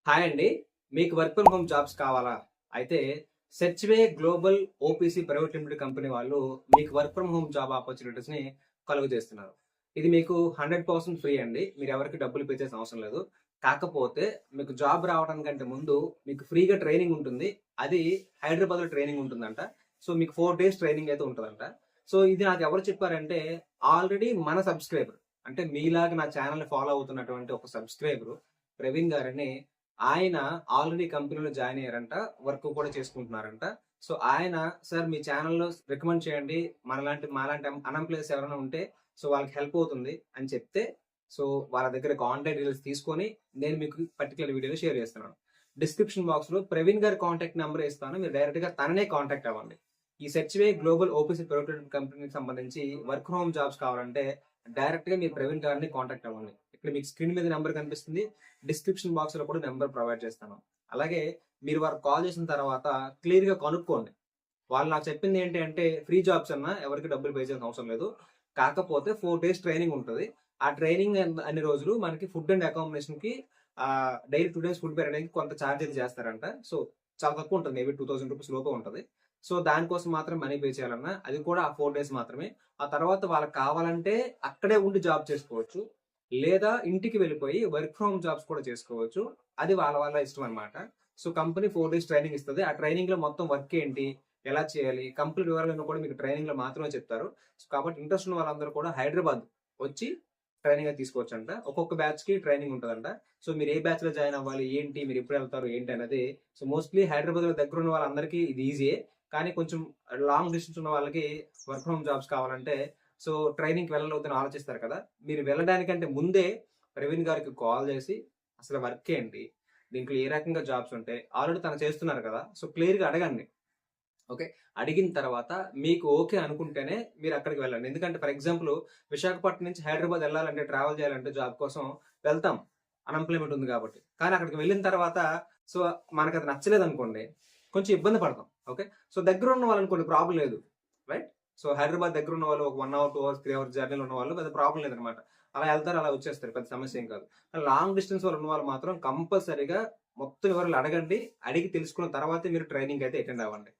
Hi అండి. మీకు work from home jobs కావాలా? అయితే Searchway global OPC private limited company వాళ్ళు మీకు వర్క్ ఫ్రమ్ హోమ్ జాబ్ ఆపర్చునిటీస్‌ని కలుగజేస్తున్నారు. ఇది మీకు 100% ఫ్రీ అండి. మీరెవరికీ డబ్బులు పే చేయాల్సిన అవసరం లేదు. కాకపోతే మీకు జాబ్ రావడానికంటే ముందు మీకు ఫ్రీగా ట్రైనింగ్ ఉంటుంది. అది హైదరాబాద్‌లో ట్రైనింగ్ ఉంటుందంట. సో, మీకు 4 డేస్ ట్రైనింగ్ అయితే ఉంటదంట. సో, ఇది నాకెవరు చెప్పారంటే ఆల్రెడీ మన సబ్‌స్క్రైబర్. అంటే మీలాగా నా ఛానెల్‌ని ఫాలో అవుతున్నటువంటి ఒక సబ్‌స్క్రైబరు ప్రవీణ్ గారని ఆయన ఆల్రెడీ కంపెనీలో జాయిన్ అయ్యారంట. వర్క్ కూడా చేసుకుంటున్నారంట. సో, ఆయన సార్ మీ ఛానెల్‌లో రికమెండ్ చేయండి. మాలాంటి అన్‌ఎంప్లాయీస్ ఎవరైనా ఉంటే సో, వాళ్ళకి హెల్ప్ అవుతుంది అని చెప్తే, సో, వాళ్ళ దగ్గర కాంటాక్ట్ డీటెయిల్స్ తీసుకొని నేను మీకు పర్టిక్యులర్ వీడియోలో షేర్ చేస్తున్నాను. డిస్క్రిప్షన్ బాక్స్‌లో ప్రవీణ్ గారి కాంటాక్ట్ నంబర్ ఇస్తాను. మీరు డైరెక్ట్‌గా తననే కాంటాక్ట్ అవ్వండి. ఈ సెర్చ్‌వే గ్లోబల్ ఓపీసీ ప్రైవేట్ కంపెనీకి సంబంధించి వర్క్ ఫ్రమ్ హోమ్ జాబ్స్ కావాలంటే డైరెక్ట్‌గా మీరు ప్రవీణ్ గారిని కాంటాక్ట్ అవ్వండి. ఇక్కడ మీకు స్క్రీన్ మీద నంబర్ కనిపిస్తుంది. డిస్క్రిప్షన్ బాక్స్ లో కూడా నెంబర్ ప్రొవైడ్ చేస్తాను. అలాగే మీరు వారికి కాల్ చేసిన తర్వాత క్లియర్ గా కనుక్కోండి. వాళ్ళు నాకు చెప్పింది ఏంటి అంటే ఫ్రీ జాబ్స్ అన్నా ఎవరికి డబ్బులు పే చేయాల్సిన అవసరం లేదు. కాకపోతే 4 డేస్ ట్రైనింగ్ ఉంటుంది. ఆ ట్రైనింగ్ అన్ని రోజులు మనకి ఫుడ్ అండ్ అకామిడేషన్ కి డైలీ 2 డేస్ ఫుడ్ పెట్టడానికి కొంత ఛార్జ్ అయితే చేస్తారంట. సో, చాలా తక్కువ ఉంటుంది. మేబీ 2000 రూపీస్ లోపే ఉంటుంది. సో, దానికోసం మాత్రం మనీ పే చేయాలన్నా అది కూడా ఆ 4 డేస్ మాత్రమే. ఆ తర్వాత వాళ్ళకి కావాలంటే అక్కడే ఉండి జాబ్ చేసుకోవచ్చు. లేదా ఇంటికి వెళ్ళిపోయి వర్క్ ఫ్రమ్ జాబ్స్ కూడా చేసుకోవచ్చు. అది వాళ్ళ వాళ్ళ ఇష్టం అనమాట. సో, కంపెనీ 4 డేస్ ట్రైనింగ్ ఇస్తది. ఆ ట్రైనింగ్ లో మొత్తం వర్క్ ఏంటి? ఎలా చేయాలి? కంప్లీట్ వివరాలను కూడా మీకు ట్రైనింగ్ లో మాత్రమే చెప్తారు. సో, కాబట్టి ఇంట్రెస్ట్ ఉన్న వాళ్ళందరూ కూడా హైదరాబాద్ వచ్చి ట్రైనింగ్ అది తీసుకోవచ్చంట. ఒక్కొక్క బ్యాచ్ కి ట్రైనింగ్ ఉంటదంట. సో, మీరు ఏ బ్యాచ్ లో జాయిన్ అవ్వాలి? ఏంటి? మీరు ఎప్పుడు వెళ్తారు? ఏంటి అనేది సో, మోస్ట్‌లీ హైదరాబాద్‌లో దగ్గర ఉన్న వాళ్ళందరికీ ఇది ఈజీయే. కానీ కొంచెం లాంగ్ డిస్టెన్స్ ఉన్న వాళ్ళకి వర్క్ ఫ్రమ్ జాబ్స్ కావాలంటే సో, ట్రైనింగ్‌కి వెళ్ళాలవుదని ఆలోచిస్తారు కదా! మీరు వెళ్ళడానికంటే ముందే ప్రవీణ్ గారికి కాల్ చేసి అసలు వర్క్ ఏంటి? దీంట్లో ఏ రకంగా జాబ్స్ ఉంటాయి? ఆల్రెడీ తను చేస్తున్నారు కదా! సో, క్లియర్‌గా అడగండి. ఓకే. అడిగిన తర్వాత మీకు ఓకే అనుకుంటేనే మీరక్కడికి వెళ్ళండి. ఎందుకంటే ఫర్ ఎగ్జాంపుల్ విశాఖపట్నం నుంచి హైదరాబాద్ ఎళ్ళాలంటే, ట్రావెల్ చేయాలంటే జాబ్ కోసం వెళ్తాం. అన్‌ఎంప్లాయ్‌మెంట్ ఉంది కాబట్టి. కానీ అక్కడికి వెళ్ళిన తర్వాత సో, మనకది నచ్చలేదనుకోండి, కొంచెం ఇబ్బంది పడతాం. ఓకే. సో, దగ్గరున్న వాళ్ళనుకోండి ప్రాబ్లమ్ లేదు. రైట్? సో, హైదరాబాద్ దగ్గరున్న వాళ్ళు ఒక 1 అవర్, 2 అవర్స్, 3 అవర్స్ జర్నీలో ఉన్నవాళ్ళు పెద్ద ప్రాబ్లమ్ లేదనమాట. అలా ఎళ్తారు, అలా వచ్చేస్తారు. పెద్ద సమస్య ఏం కాదు. లాంగ్ డిస్టెన్స్ వాళ్ళు ఉన్నవాళ్ళు మాత్రం కంపల్సరీగా మొత్తం వివరాలు అడగండి. అడిగి తెలుసుకున్న తర్వాతే మీరు ట్రైనింగ్ అయితే అటెండ్ అవ్వండి.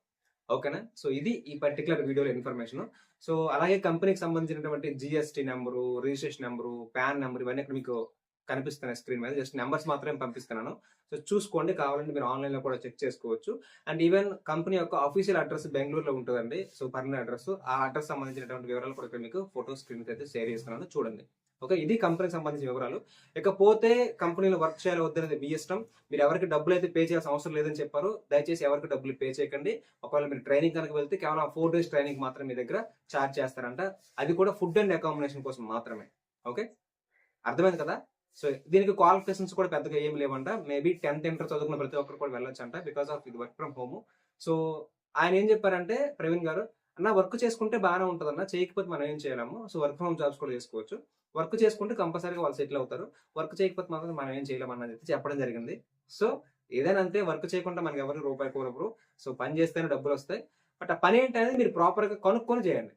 ఓకేనా? సో, ఇది ఈ పర్టిక్యులర్ వీడియోలో ఇన్ఫర్మేషను. సో, అలాగే కంపెనీకి సంబంధించినటువంటి GST number, registration number, pan number ఇవన్నీ ఇక్కడ మీకు కనిపిస్తున్నాయి స్క్రీన్ మీద. జస్ట్ నంబర్స్ మాత్రమే పంపిస్తున్నాను. సో, చూసుకోండి. కావాలంటే మీరు ఆన్‌లైన్‌లో కూడా చెక్ చేసుకోవచ్చు. అండ్ ఈవెన్ కంపెనీ యొక్క ఆఫీషియల్ అడ్రెస్ బెంగుళూరులో ఉంటదండి. So, permanent address. ఆ అడ్రెస్ సంబంధించినటువంటి వివరాలు కూడా ఇక్కడ మీకు ఫోటో స్క్రీన్ మీద అయితే షేర్ చేస్తున్నాను. చూడండి. ఓకే. ఇది కంపెనీకి సంబంధించిన వివరాలు. ఇకపోతే కంపెనీలో వర్క్ చేయాలో వద్దనేది మీ ఇష్టం. మీరు ఎవరికి డబ్బులైతే పే చేయాల్సిన అవసరం లేదని చెప్పారు. దయచేసి ఎవరికి డబ్బులు పే చేయకండి. ఒకవేళ మీరు ట్రైనింగ్ కనుక వెళ్తే కేవలం 4 డేస్ ట్రైనింగ్ మాత్రం మీ దగ్గర చార్జ్ చేస్తారంట. అది కూడా ఫుడ్ అండ్ అకామిడేషన్ కోసం మాత్రమే. ఓకే. అర్థమైంది కదా! సో, దీనికి క్వాలిఫికేషన్స్ కూడా పెద్దగా ఏమి లేవంట. మేబీ 10థ్, ఇంటర్ చదువుకున్న ప్రతి ఒక్కరు కూడా వెళ్ళొచ్చంట. బికాస్ ఆఫ్ ఇది వర్క్ ఫ్రమ్ హోమ్. సో, ఆయన ఏం చెప్పారంటే ప్రవీణ్ గారు, "అన్న వర్క్ చేసుకుంటే బానే ఉంటదన్న. చేయకపోతే మనం ఏం చేయలేము. So, work from home jobs కూడా చేసుకోవచ్చు. వర్క్ చేసుకుంటే కంపల్సరీగా వాళ్ళు సెటిల్ అవుతారు. వర్క్ చేయకపోతే మాత్రం మనం ఏం చేయలేం" అన్నది చెప్పడం జరిగింది. సో, ఏదైనా అంతే వర్క్ చేయకుండా మనకెవరు రూపాయి కూడా ఇవ్వరు. సో, పని చేస్తేనే డబ్బులొస్తాయి. బట్ ఆ పని ఏంటనేది మీరు ప్రాపర్‌గా కనుక్కొని చేయండి.